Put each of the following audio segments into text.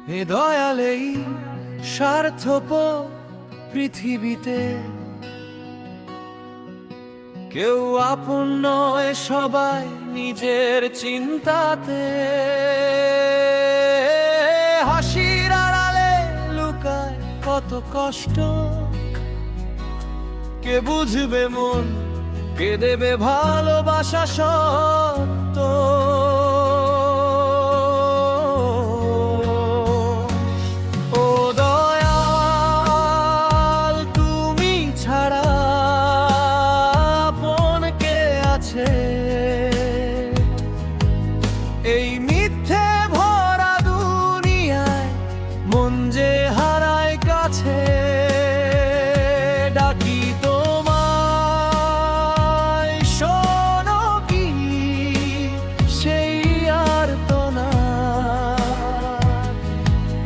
এ দয়ালেই স্বার্থপর পৃথিবীতে কেউ আপন নয়, সবাই নিজের চিন্তাতে। হাসির আড়ালে লুকায় কত কষ্ট, কে বুঝবে মন, কে দেবে ভালোবাসা সত্য। ও দয়াল, তুমি ছাড়া আপন কে আছে এই মিথ্যে ভরা দুনিয়ায়? মন যে হারায় কাছে, ডাকি তোমায়, শোনো কি সেই আর্তনা?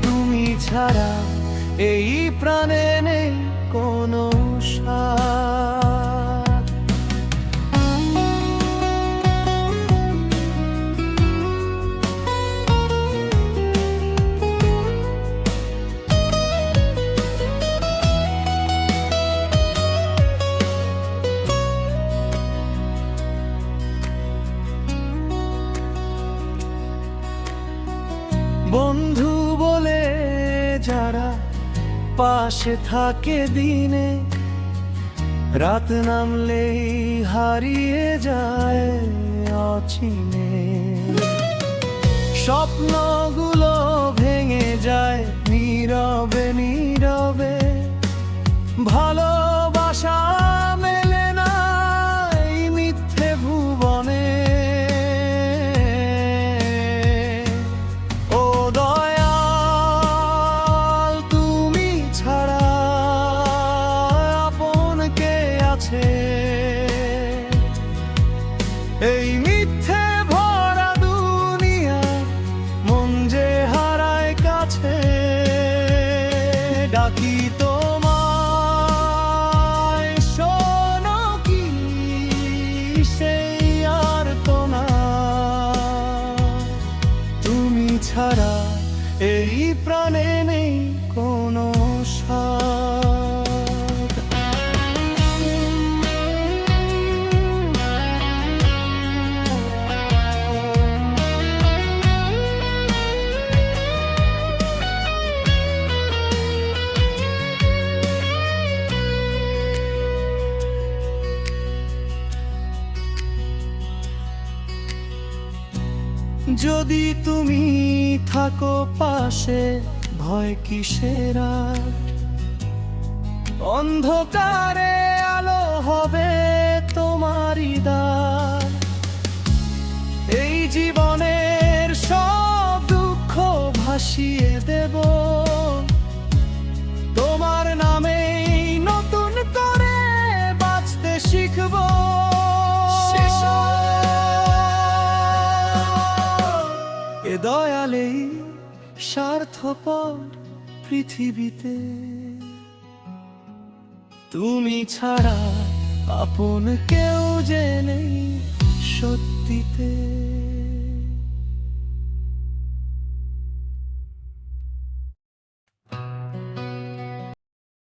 তুমি ছাড়া এই প্রাণে নেই কোনো সাথ। বন্ধু বলে যারা পাশে থাকে দিনে, রাত নামলেই হারিয়ে যায় অচিনে। স্বপ্নগুলো ভেঙে যায় নীরবে নীরবে, ভালোবাসা মেলে না এই মিথ্যে ভুবনে। ও দয়াল, তুমি ছাড়া আপন কে আছে এই মিথ্যে ভরা দুনিয়া? মন যে হারায় কাছে, ডাকি তোমায়, শোনো কি সেই আর্তনা? তুমি ছাড়া এই প্রাণে নেই কোনো সাথ। যদি তুমি থাকো পাশে, ভয় কিসের আর? অন্ধকারে আলো হবে তোমারই দ্বার। এই জীবনের সব দুঃখ ভাসিয়ে দেব তোমার নামে, নতুন করে বাঁচতে শিখব। এ দয়ালেই স্বার্থপর পৃথিবীতে তুমি ছাড়া আপন কেউ যে নেই সত্যিতে।